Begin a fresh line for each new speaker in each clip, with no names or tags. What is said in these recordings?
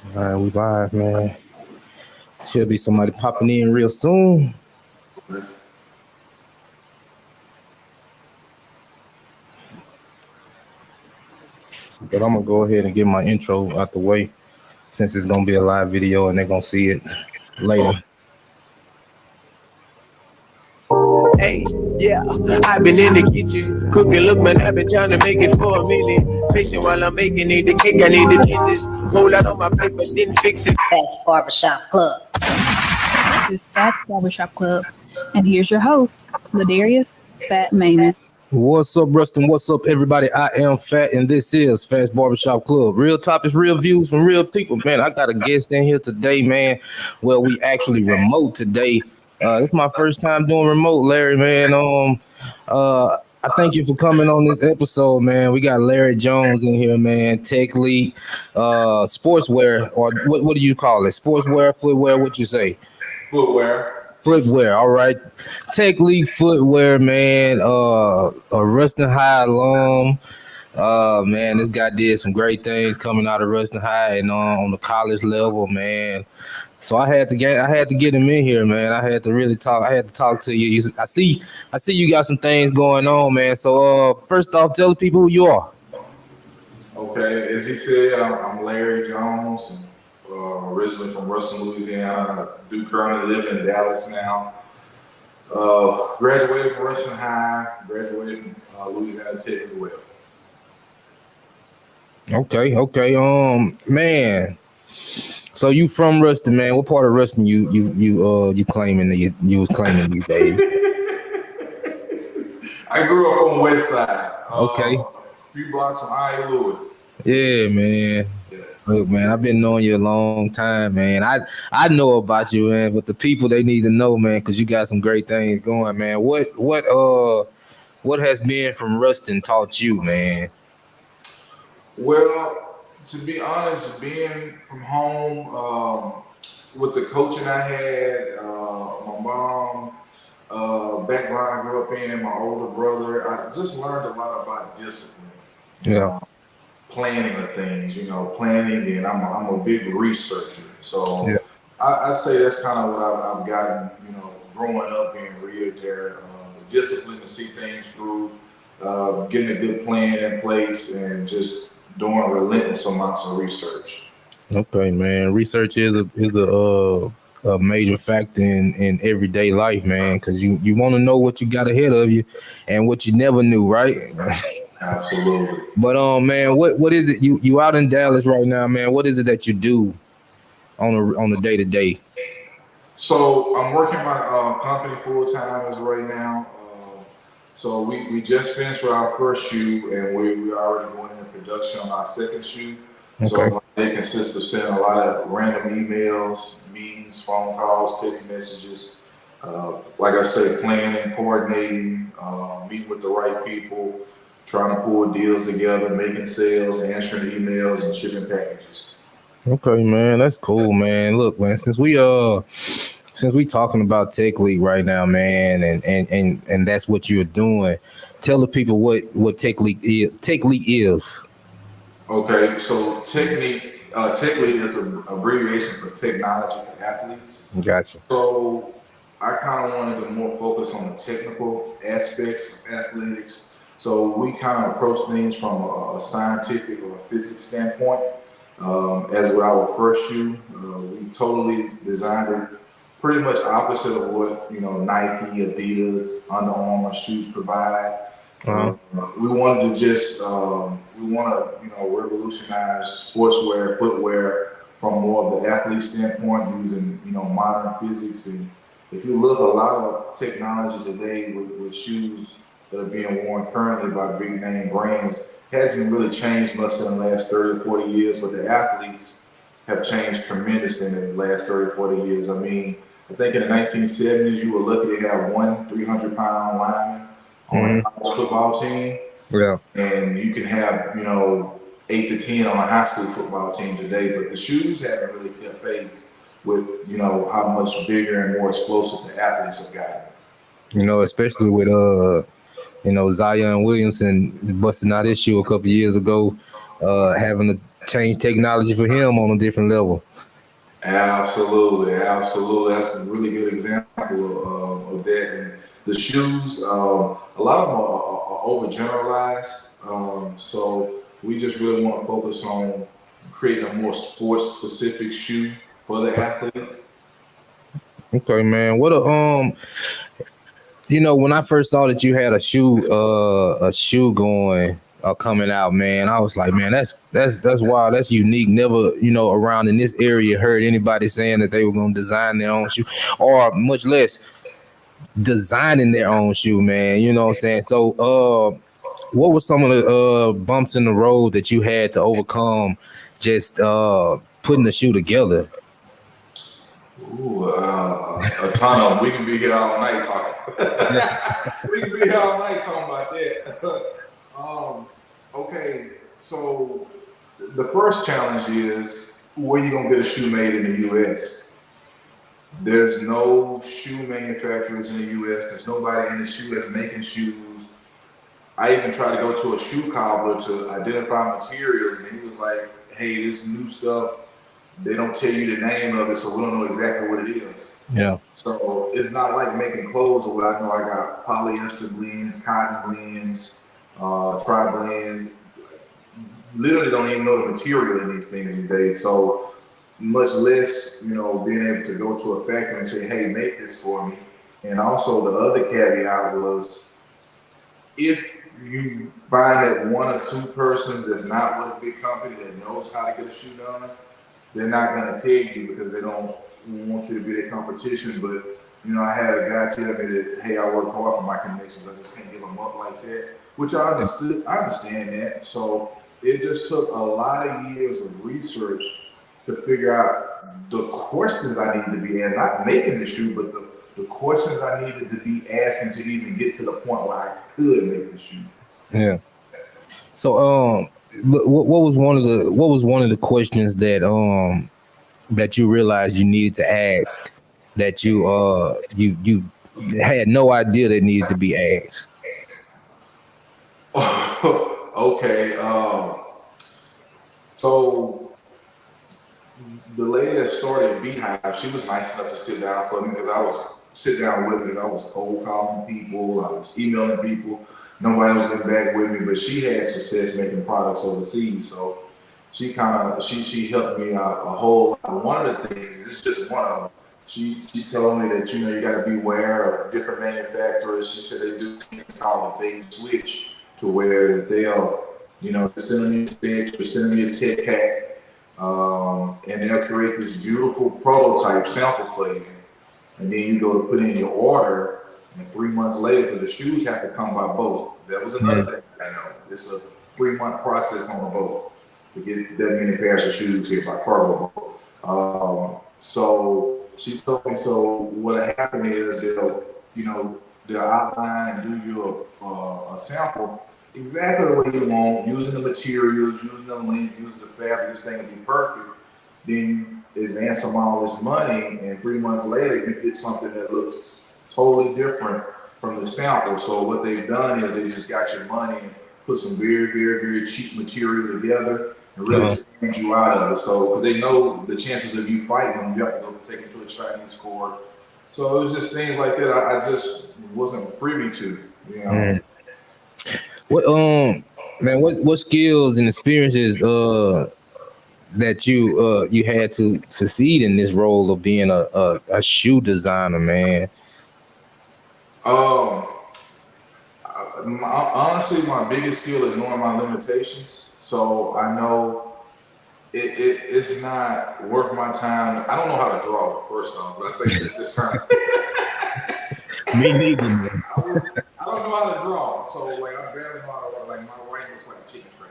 All right, we live, man. Should be somebody popping in real soon. But I'm gonna go ahead and get my intro out the way since it's gonna be a live video and they're gonna see it later.
Hey, yeah, I've been in the kitchen cooking. Look, man, I've been trying to make it for a minute. Patient while I'm making it. The cake I need the digits. Roll out on my plate, but didn't fix it.
That's Barbershop Club.
This is Fat's Barbershop Club, and here's your host, Ladarius Fat Mayman.
What's up, Ruston? What's up, everybody? I am Fat, and this is Fat's Barbershop Club. Real topics, real views from real people. Man, I got a guest in here today, man. Well, we actually remote today. This is my first time doing remote, Larry, man. I thank you for coming on this episode, man. We got Larry Jones in here, man. Techlete, sportswear, or what do you call it? Sportswear, footwear, what you say? Footwear, all right. Techlete footwear, man. A Ruston High alum. Man, this guy did some great things coming out of Ruston High and on the college level, man. So I had to get him in here, man. I had to really talk. I had to talk to you. I see you got some things going on, man. So first off, tell the people who you are.
Okay, as he said, I'm Larry Jones, originally from Ruston, Louisiana. I do currently live in Dallas now. Graduated from Ruston High, graduated from Louisiana Tech as well.
Okay, man. So you from Ruston, man? What part of Ruston you claiming that you was claiming these days?
I grew up on West Side.
Okay.
A few blocks from I. Lewis.
Yeah, man. Yeah. Look, man, I've been knowing you a long time, man. I know about you, man, but the people they need to know, man, because you got some great things going, man. What has been from Ruston taught you, man?
Well, to be honest, being from home, with the coaching I had, my mom, background I grew up in, my older brother, I just learned a lot about discipline.
Yeah.
Planning of things, planning, and I'm a big researcher. So
yeah.
I say that's kind of what I've gotten, growing up being reared there, the discipline to see things through, getting a good plan in place, and just doing relentless amounts of research.
Okay, man. Research is a major factor in everyday life, man, because you want to know what you got ahead of you and what you never knew, right?
Absolutely.
But man, what is it? You out in Dallas right now, man? What is it that you do on a day to day?
So I'm working my company full time as right now. So we just finished with our first shoe, and we already going into production on our second shoe. Okay. So they consist of sending a lot of random emails, meetings, phone calls, text messages. Like I say, planning, coordinating, meeting with the right people, trying to pull deals together, making sales, answering emails, and shipping packages.
Okay, man, that's cool, man. Look, man, since we talking about Techlete right now, man, and that's what you're doing, tell the people what Techlete is.
Okay, so Techlete is an abbreviation for technology for athletes.
Gotcha.
So I kind of wanted to more focus on the technical aspects of athletics. So we kind of approach things from a scientific or a physics standpoint. As with our first shoe, we totally designed it pretty much opposite of what Nike, Adidas, Under Armour shoes provide.
Uh-huh.
We wanted to just revolutionize sportswear, footwear from more of the athlete standpoint, using modern physics. And if you look, a lot of technology today with shoes that are being worn currently by big name brands hasn't really changed much in the last 30 or 40 years, but the athletes have changed tremendously in the last 30 or 40 years. I mean, I think in the 1970s, you were lucky to have one 300-pound lineman on a college football team.
Yeah.
And you can have, 8 to 10 on a high school football team today, but the shoes haven't really kept pace with, how much bigger and more explosive the athletes have gotten.
Especially with Zion Williamson busting out his shoe a couple years ago, having to changed technology for him on a different level.
Absolutely. That's a really good example of that. And the shoes, a lot of them are overgeneralized. So we just really want to focus on creating a more sports specific shoe for the athlete.
Okay, man. What when I first saw that you had a shoe going coming out, man, I was like, man, that's wild. That's unique. Never, around in this area heard anybody saying that they were going to design their own shoe, or much less designing their own shoe, man. You know what I'm saying? So, what were some of the bumps in the road that you had to overcome just putting the shoe together?
Ooh, a ton of them. We can be here all night talking. We can be here all night talking about that. Okay, so the first challenge is where you gonna get a shoe made in the U.S. There's no shoe manufacturers in the U.S. There's nobody in the shoe that's making shoes. I even tried to go to a shoe cobbler to identify materials, and he was like, "Hey, this new stuff, they don't tell you the name of it, so we don't know exactly what it is."
Yeah.
So it's not like making clothes where I know I got polyester blends, cotton blends, tri blends. Literally don't even know the material in these things these days. So much less, being able to go to a factory and say, "Hey, make this for me." And also the other caveat was, if you find that one or two persons that's not with a big company that knows how to get a shoe done, they're not going to tell you because they don't want you to be their competition. But, I had a guy tell me that, "Hey, I work hard for my connections. I just can't give them up like that," which I understood. I understand that. So it just took a lot of years of research to figure out the questions I needed to be in, not making the shoe, but the questions I needed to be asking to even get to the point where I could make the shoe.
Yeah. So, what was one of the questions that you realized you needed to ask that you had no idea that needed to be asked?
Okay. So the lady that started Beehive, she was nice enough to sit down for me because I was cold calling people, I was emailing people, nobody was getting back with me, but she had success making products overseas. So she helped me out a whole lot. One of the things, it's just one of them. She told me that you got to beware of different manufacturers. She said they do things called a bait and switch, to where they'll send me a specs or send me a tech pack, and they'll create this beautiful prototype sample for you, and then you go to put in your order, and 3 months later, because the shoes have to come by boat. That was another thing I know. It's a 3-month process on a boat to get that many pairs of shoes here by cargo boat. So she told me, so what happened is they'll outline and do you a sample exactly the way you want, using the materials, using the length, using the fabric. This thing will be perfect. Then you advance them all this money, and 3 months later, you get something that looks totally different from the sample. So what they've done is they just got your money and put some very, very, very cheap material together and really squeeze you out of it. So, because they know the chances of you fighting them, you have to go take it to a Chinese court. So it was just things like that I just wasn't privy to,
What skills and experiences that you had to succeed in this role of being a shoe designer, man?
Honestly, my biggest skill is knowing my limitations. So I know it's not worth my time. I don't know how to draw, first off, but I think it's just kind of
Me neither, man.
I don't know how to draw, so like I barely know how to draw. Like my writing looks like a chicken scratch.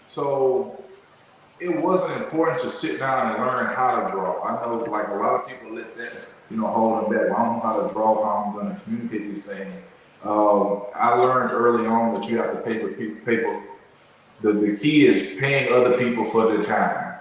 So it wasn't important to sit down and learn how to draw. I know like a lot of people let that hold them back. I don't know how to draw, how I'm going to communicate these things. I learned early on that you have to pay for people. The key is paying other people for their time.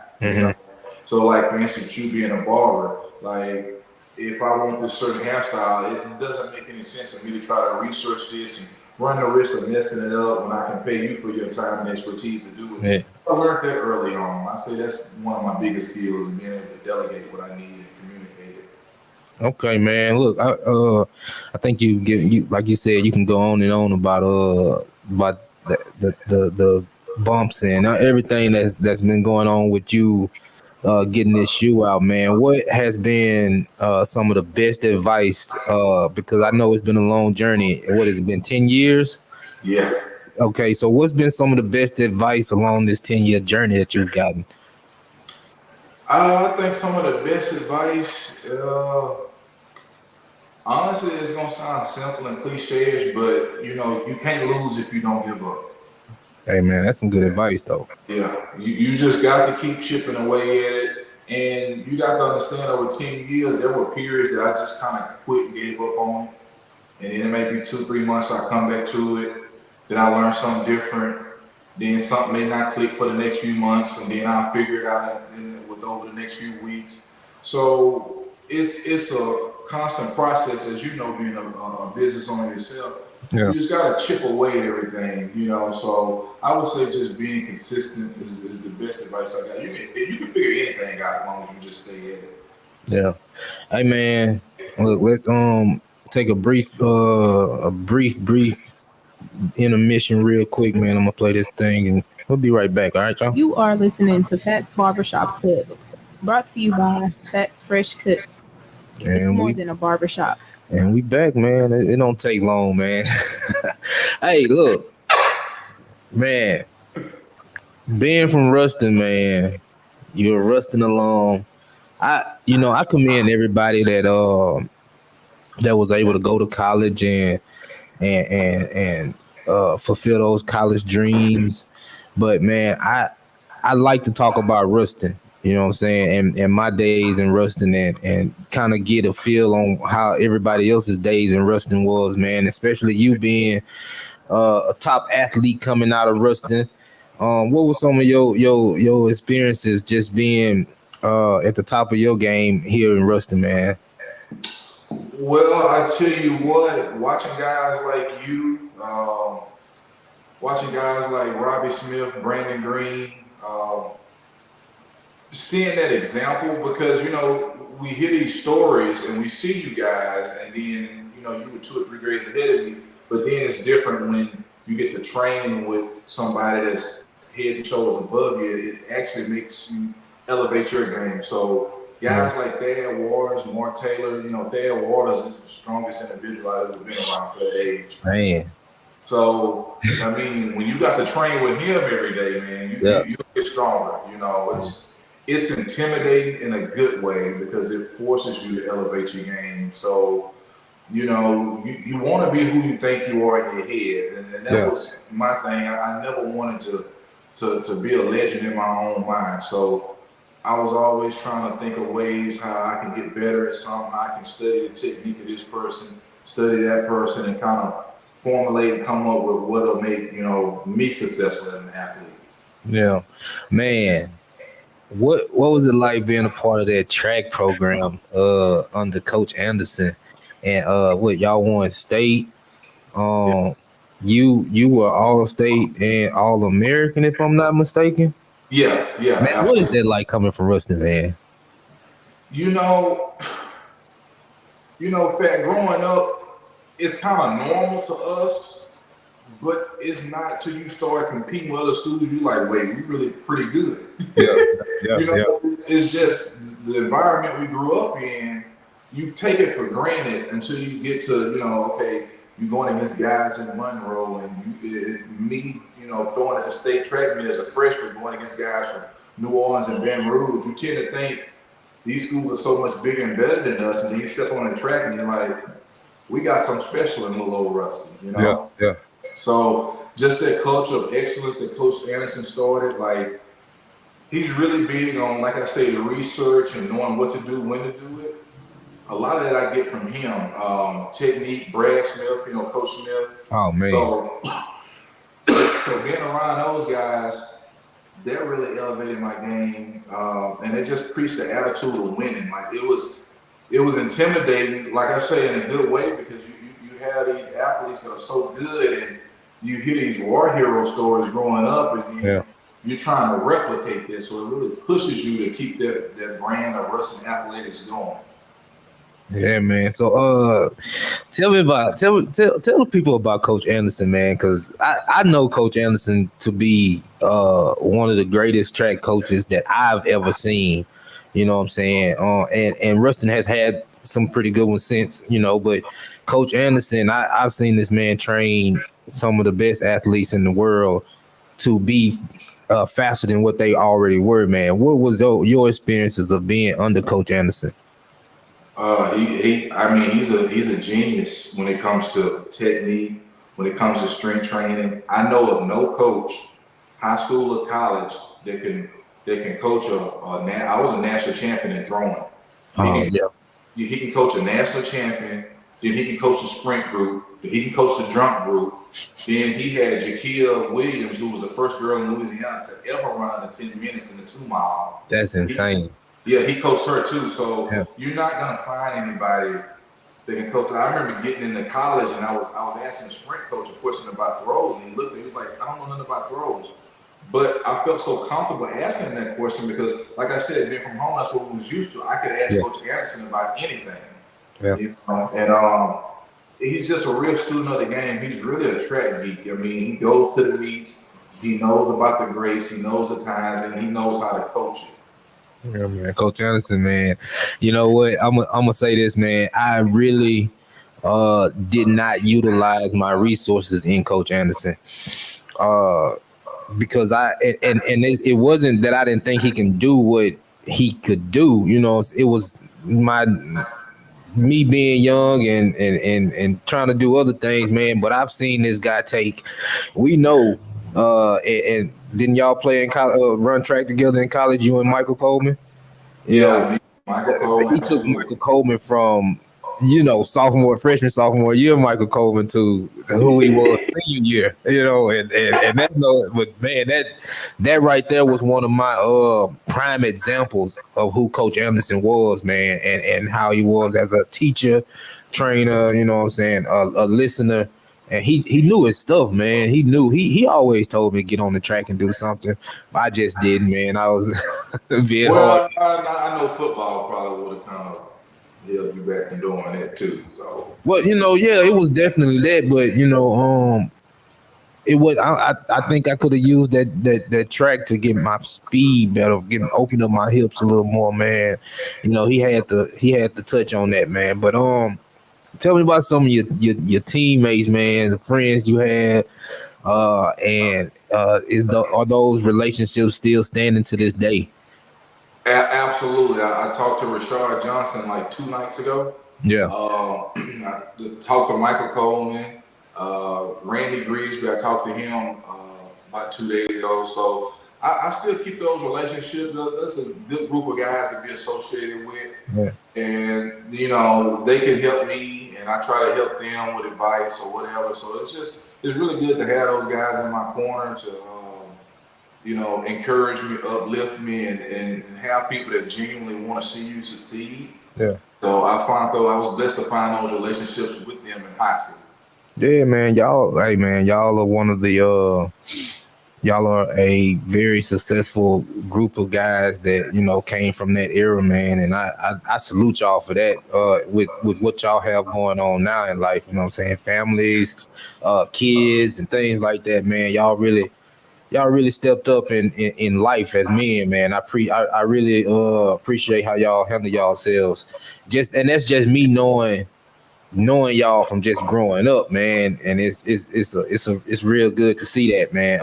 So like for instance, you being a barber, like if I want this certain hairstyle, it doesn't make any sense for me to try to research this and run the risk of messing it up when I can pay you for your time and expertise to do it. I learned that early on. I say that's one of my biggest skills, being able to delegate what I need and communicate it.
Okay, man. Look, I think you like you said, you can go on and on about the bumps and everything that's been going on with you getting this shoe out, man. What has been some of the best advice? Because I know it's been a long journey. What has it been, 10 years?
Yeah.
Okay, so what's been some of the best advice along this 10-year journey that you've gotten?
I think some of the best advice, honestly, it's gonna sound simple and cliche-ish, but you can't lose if you don't give up.
Hey, man, that's some good advice, though.
Yeah, you just got to keep chipping away at it, and you got to understand over 10 years, there were periods that I just kind of quit and gave up on, and then it may be 2-3 months I come back to it, then I learn something different, then something may not click for the next few months, and then I'll figure it out over the next few weeks. So it's a constant process, as you know, being a business owner yourself. Yeah. You just gotta chip away at everything, So I would say just being consistent is the best advice I got. You can figure anything out as long as you just stay at it.
Yeah. Hey, man, look, let's take a brief intermission real quick, man. I'm gonna play this thing and we'll be right back. All right, y'all?
You are listening to PHAT'S Barbershop Club, brought to you by PHAT'S Fresh Cuts. It's more than a barbershop.
And we back, man. It don't take long, man. Hey, look, man, being from Ruston, man, you're a Ruston alum. I commend everybody that was able to go to college and fulfill those college dreams. But man, I like to talk about Ruston. You know what I'm saying? And my days in Ruston and kind of get a feel on how everybody else's days in Ruston was, man, especially you being a top athlete coming out of Ruston. What were some of your experiences just being at the top of your game here in Ruston, man?
Well, I tell you what, watching guys like you, watching guys like Robbie Smith, Brandon Green, seeing that example, because we hear these stories and we see you guys, and then you were 2 or 3 grades ahead of me, but then it's different when you get to train with somebody that's head and shoulders above you. It actually makes you elevate your game. So guys like Thad Waters, Mark Taylor, Thad Waters is the strongest individual I've ever been around for that age.
Man.
So I mean, when you got to train with him every day, man, you get stronger. It's intimidating in a good way because it forces you to elevate your game. So, you want to be who you think you are in your head. And that was my thing. I never wanted to be a legend in my own mind. So I was always trying to think of ways how I can get better at something. How I can study the technique of this person, study that person, and kind of formulate and come up with what'll make, me successful as an athlete.
Yeah, man. What was it like being a part of that track program under Coach Anderson? And what y'all won state? You were all state and all American, if I'm not mistaken.
Yeah.
Man, absolutely. What is that like coming from Ruston, man?
Fat, growing up, it's kind of normal to us, but it's not till you start competing with other schools. You like, wait, we really pretty good. It's just the environment we grew up in. You take it for granted until you get to, okay, you're going against guys in Monroe, and me, throwing at the state track meet as a freshman, going against guys from New Orleans and Baton Rouge. You tend to think these schools are so much bigger and better than us, and then you step on the track and you're like, we got something special in little old Ruston,
Yeah.
So just that culture of excellence that Coach Anderson started, like, he's really big on, like I say, the research and knowing what to do, when to do it. A lot of that I get from him. Technique, Brad Smith, Coach Smith.
Oh, man.
So being around those guys, that really elevated my game. And they just preached the attitude of winning. Like, it was intimidating, like I say, in a good way, because you have these athletes that are so good, and you hear these war hero stories growing up, and you're trying to replicate this, so it really pushes you to keep that brand of Ruston athletics going.
Yeah, man. So, tell the people about Coach Anderson, man, because I know Coach Anderson to be one of the greatest track coaches that I've ever seen. You know what I'm saying? And Ruston has had some pretty good ones since, but Coach Anderson, I've seen this man train some of the best athletes in the world to be faster than what they already were, man. What was your experiences of being under Coach Anderson?
He's a genius when it comes to technique, when it comes to strength training. I know of no coach, high school or college, that can coach I was a national champion in throwing. He can coach a national champion, then he can coach the sprint group, then he can coach the jump group. Then he had Jakia Williams, who was the first girl in Louisiana to ever run the 10 minutes in the 2 mile.
That's insane.
He coached her too. So you're not gonna find anybody that can coach. I remember getting into college and I was asking the sprint coach a question about throws, and he looked at me, he was like, I don't know nothing about throws. But I felt so comfortable asking him that question because, like I said, being from home, that's what we was used to. I could ask Coach Anderson about anything.
Yeah.
And he's just a real student of the game. He's really a track geek. I mean, he goes to the meets, he knows about the grades, he knows the times, and he knows how to coach it.
Yeah, man, Coach Anderson, man. You know what? I'm gonna say this, man. I really did not utilize my resources in Coach Anderson. Because it wasn't that I didn't think he can do what he could do. It was me being young and trying to do other things, man. But I've seen this guy take. We know, and didn't y'all play in college, run track together in college? You and Michael Coleman.
Michael Coleman.
He took Michael Coleman from sophomore year, Michael Coleman to who he was senior year, and that's but man, that right there was one of my prime examples of who Coach Anderson was, man, and how he was as a teacher, trainer, a listener. And he knew his stuff, man. He always told me to get on the track and do something. I just didn't, man. I was being hard.
I know football probably would have kind of held you back from doing that too. So
it was definitely that, but it was. I think I could have used that track to get my speed better, open up my hips a little more, man. He had the touch on that, man. But tell me about some of your teammates, man, the friends you had, and are those relationships still standing to this day?
Absolutely. I talked to Rashard Johnson like 2 nights ago.
Yeah.
I talked to Michael Coleman, Randy Griesby. I talked to him about 2 days ago. So I still keep those relationships. That's a good group of guys to be associated with.
Yeah.
And, they can help me and I try to help them with advice or whatever. So it's really good to have those guys in my corner to, encourage me, uplift me, and have people that genuinely want to see you succeed.
Yeah.
So I was blessed to find those relationships with them in high school.
Yeah, man. Y'all are one of the y'all are a very successful group of guys that came from that era, man. And I salute y'all for that. With what y'all have going on now in life, families, kids, and things like that, man. Y'all really stepped up in life as men, man. I really appreciate how y'all handle yourselves. And that's just me knowing y'all from just growing up, man. And it's real good to see that, man.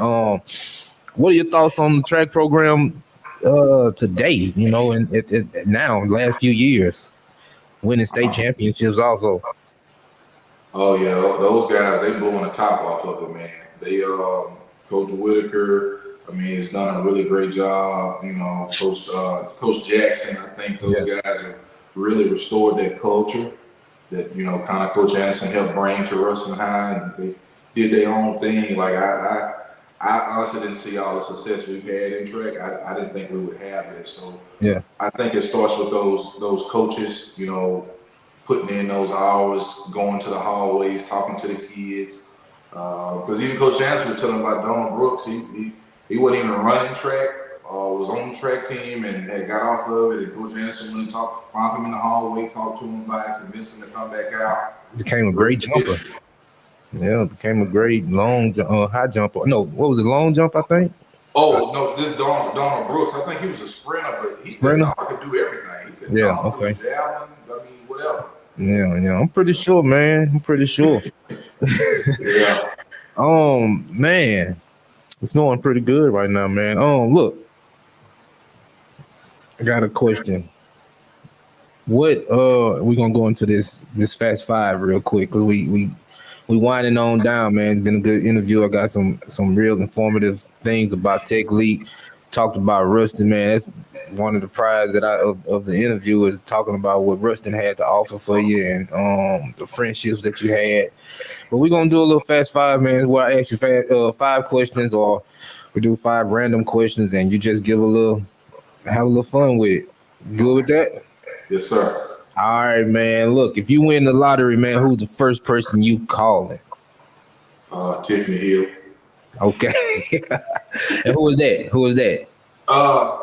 What are your thoughts on the track program today? And now last few years, winning state championships also. Oh
yeah, those guys, they blowing the top off of it, man. They Coach Whitaker, he's done a really great job. Coach Jackson, I think those guys have really restored that culture that, kind of Coach Anderson helped bring to Ruston High. And they did their own thing. Like, I honestly didn't see all the success we've had in track. I didn't think we would have this. So I think it starts with those coaches, putting in those hours, going to the hallways, talking to the kids. Because even Coach Anderson was telling about Donald Brooks. He He wasn't even running track. Was on the track team and had got off of it. And Coach Anderson went and found him in the hallway, talked to him about it, convinced him to come back out.
Became a great jumper. Yeah, became a great high jumper. No, what was it? Long jump, I think.
Oh no, this Donald Brooks. I think he was a sprinter, but he said no, I could do everything. He said,
yeah, okay.
Javelin, whatever.
Yeah. I'm pretty sure, man. I'm pretty sure.
Yeah.
Man, it's going pretty good right now, man. Look, I got a question. What we're gonna go into this Fast Five real quick because we winding on down, man. It's been a good interview. I got some real informative things about Techlete. Talked about Ruston, man. That's one of the prize that of the interview is talking about what Ruston had to offer for you and the friendships that you had. But we're gonna do a little Fast Five, man, where I ask you 5 questions, or we do 5 random questions, and you just have a little fun with it. Good with that?
Yes, sir.
All right, man. Look, if you win the lottery, man, who's the first person you calling?
Tiffany Hill.
Okay. And who is that?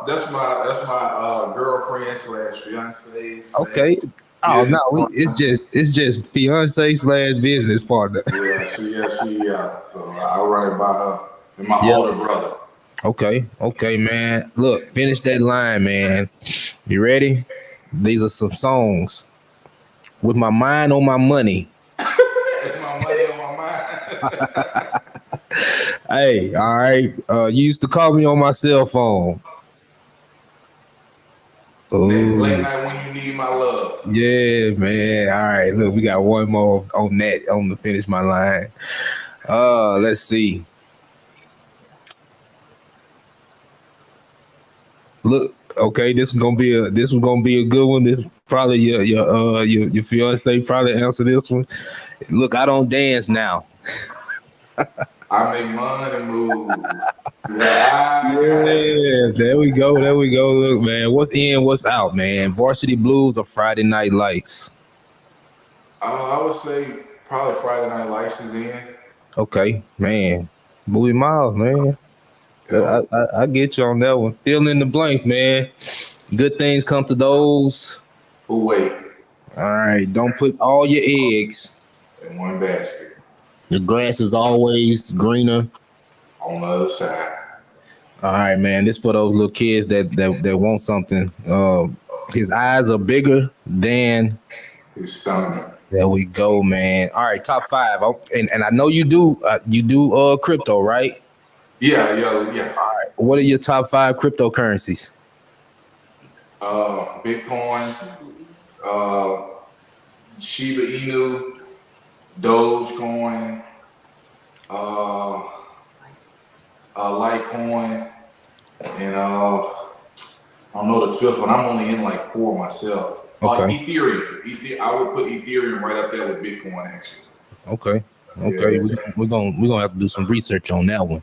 That's my girlfriend / fiance.
Okay. Oh no, it's just fiance / business partner.
Yeah. So I run it by her and my older brother.
Okay, man. Look, finish that line, man. You ready? These are some songs. With my mind on my money.
With my money on my mind.
Hey, all right. You used to call me on my cell phone.
Late night when you need my love.
Yeah, man. All right. Look, we got one more on that on the finish my line. Let's see. Look, okay, this was gonna be a good one. This probably your fiance probably answer this one. Look, I don't dance now.
I make money moves.
Yeah, there we go. Look, man, what's in, what's out, man? Varsity Blues or Friday Night Lights?
I would say probably Friday Night Lights is in.
Okay, man. Bowie Miles, man. Yeah. I get you on that one. Fill in the blanks, man. Good things come to those
who wait.
All right, don't put all your eggs
in one basket.
The grass is always greener
on the other side.
All right, man. This for those little kids that want something. His eyes are bigger than
his stomach.
There we go, man. All right, top 5. And I know you do crypto, right?
Yeah.
All right. What are your top 5 cryptocurrencies?
Bitcoin, Shiba Inu, Dogecoin, Litecoin, and I don't know the 5th one. I'm only in like 4 myself.
Okay.
Ethereum. I would put Ethereum right up there with Bitcoin, actually.
Okay. Yeah. We're gonna have to do some research on that one.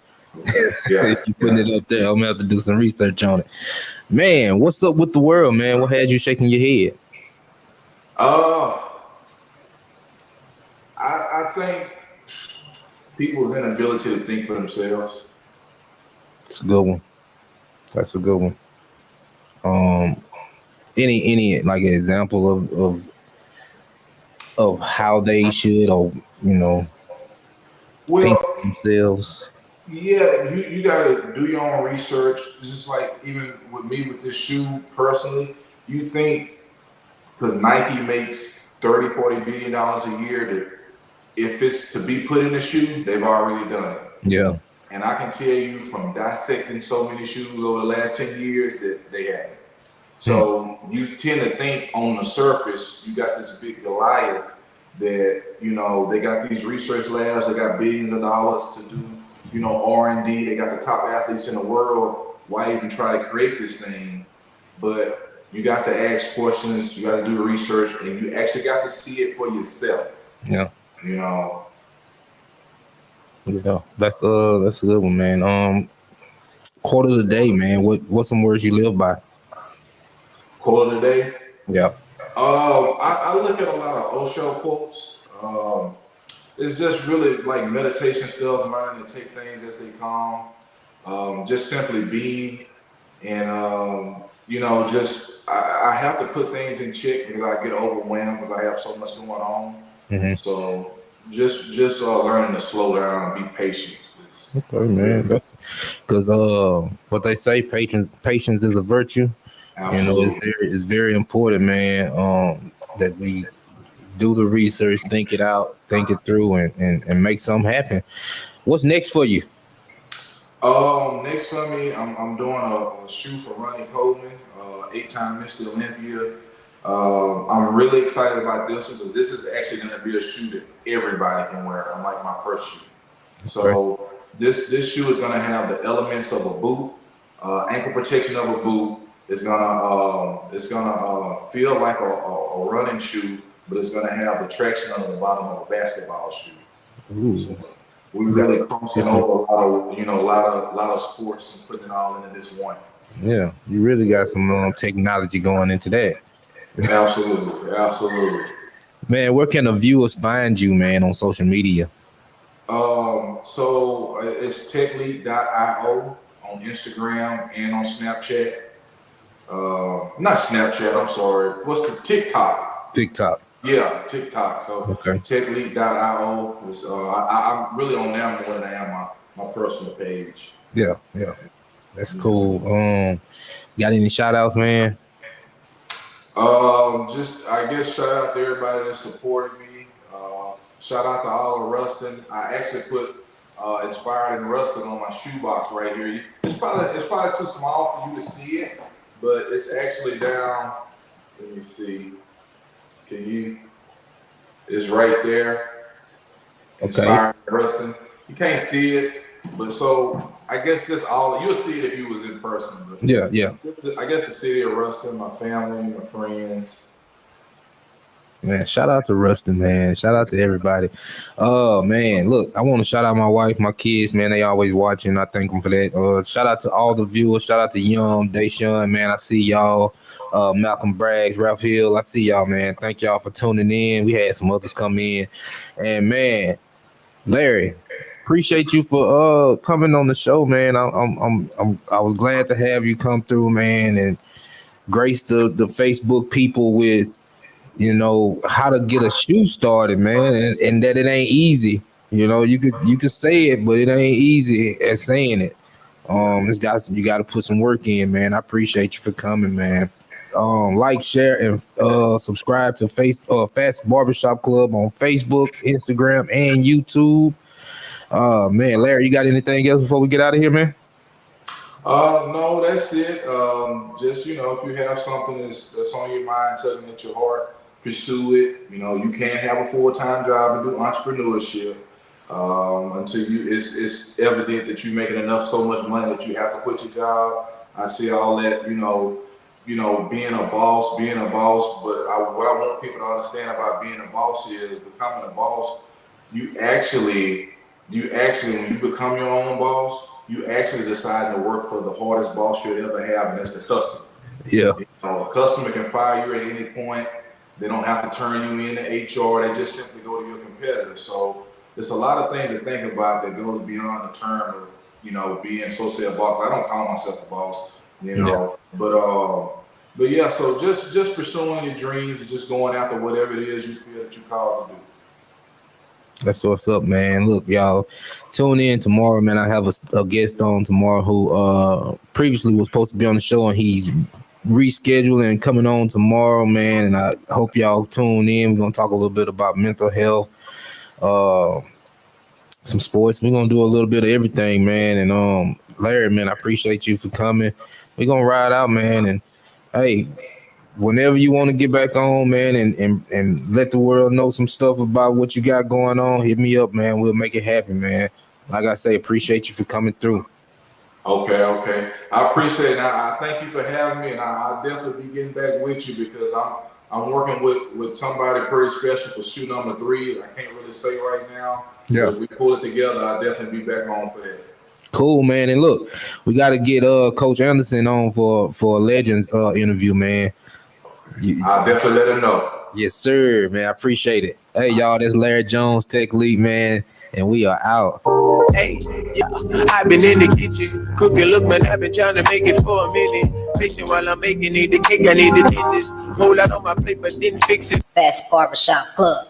Yeah.
If you're putting it up there, I'm gonna have to do some research on it. Man, what's up with the world, man? What had you shaking your head?
I think people's inability to think for themselves.
It's a good one. That's a good one. Any like an example of how they should, or think for themselves?
Yeah, you gotta do your own research. It's just like even with me with this shoe personally, you think because Nike makes $30-40 billion a year that if it's to be put in a shoe, they've already done it.
Yeah.
And I can tell you from dissecting so many shoes over the last 10 years that they haven't. So you tend to think on the surface, you got this big Goliath that, they got these research labs, they got billions of dollars to do, R&D, they got the top athletes in the world. Why even try to create this thing? But you got to ask questions, you got to do the research, and you actually got to see it for yourself.
Yeah.
Yeah,
that's a good one, man. Quote of the day, man. What's some words you live by?
Quote of the day?
Yeah.
I look at a lot of Osho quotes. It's just really like meditation stuff, learning to take things as they come. just simply being, and just I have to put things in check because I get overwhelmed because I have so much going on. So just learning to slow down, be patient.
Okay, man. That's because what they say, patience is a virtue.
Absolutely.
It's very important, man. That we do the research, think it out, think it through, and make something happen. What's next for you?
Next for me, I'm doing a shoe for Ronnie Coleman, 8-time Mr. Olympia. I'm really excited about this one because this is actually going to be a shoe that everybody can wear, unlike my first shoe. So this shoe is going to have the elements of a boot, ankle protection of a boot. It's gonna feel like a running shoe, but it's gonna have the traction under the bottom of a basketball shoe. So we've got it crossing over a lot of sports and putting it all into this one.
Yeah, you really got some technology going into that.
Absolutely.
Man, where can the viewers find you, man, on social media?
So it's Techlete.io on Instagram and on Snapchat. Not Snapchat, I'm sorry. What's the TikTok? Yeah, TikTok. So Techlete.io is I'm really on there more than I am my personal page.
Yeah. That's cool. Got any shout outs, man?
Just I guess shout out to everybody that supported me. Shout out to all of Ruston. I actually put Inspired in Ruston on my shoebox right here. It's probably too small for you to see it, but it's actually down. Let me see. It's right there. Inspired in Ruston. You can't see it, but so I guess just you'll see it if you was in person. But
yeah.
I guess the city of Ruston, my family, my friends.
Man, shout out to Ruston, man. Shout out to everybody. Oh, man, look, I want to shout out my wife, my kids, man. They always watching. I thank them for that. Shout out to all the viewers. Shout out to Young, Deshaun, man. I see y'all. Malcolm Braggs, Ralph Hill. I see y'all, man. Thank y'all for tuning in. We had some others come in. And, man, Larry, appreciate you for coming on the show, man. I was glad to have you come through, man, and grace the Facebook people with how to get a shoe started, man, and that it ain't easy. You could say it, but it ain't easy as saying it. You got to put some work in, man. I appreciate you for coming, man. Like, share, and subscribe to Fats Barbershop Club on Facebook, Instagram, and YouTube. Man, Larry, you got anything else before we get out of here, man?
No, that's it. Just if you have something that's on your mind, tugging at your heart, pursue it. You can't have a full-time job and do entrepreneurship until it's evident that you're making so much money that you have to quit your job. I see all that, being a boss. But what I want people to understand about being a boss is becoming a boss. You actually, when you become your own boss, you actually decide to work for the hardest boss you'll ever have, and that's the customer.
Yeah.
A customer can fire you at any point. They don't have to turn you into HR. They just simply go to your competitor. So there's a lot of things to think about that goes beyond the term of, being so-say a boss. I don't call myself a boss, but yeah, so just pursuing your dreams, just going after whatever it is you feel that you're called to do.
That's what's up, man. Look, y'all, tune in tomorrow, man. I have a guest on tomorrow who previously was supposed to be on the show, and he's rescheduling and coming on tomorrow, man. And I hope y'all tune in. We're gonna talk a little bit about mental health, some sports. We're gonna do a little bit of everything, man. And Larry, man, I appreciate you for coming. We're gonna ride out, man. And hey, whenever you want to get back on, man, and let the world know some stuff about what you got going on, hit me up, man. We'll make it happen, man. Like I say, appreciate you for coming through.
Okay. I appreciate it. I thank you for having me, and I'll definitely be getting back with you because I'm working with somebody pretty special for shoe number 3. I can't really say right now.
Yeah.
If we pull it together, I'll definitely be back on for that.
Cool, man. And look, we got to get Coach Anderson on for a Legends interview, man.
I'll definitely let him know.
Yes, sir, man. I appreciate it. Hey, y'all, that's Larry Jones, Techlete, man, and we are out.
Hey, yeah, I've been in the kitchen, cooking, look, man, I've been trying to make it for a minute. Patient while I'm making it, the cake, I need the digits. Whole lot on my plate, but didn't fix it.
Fats Barbershop Club.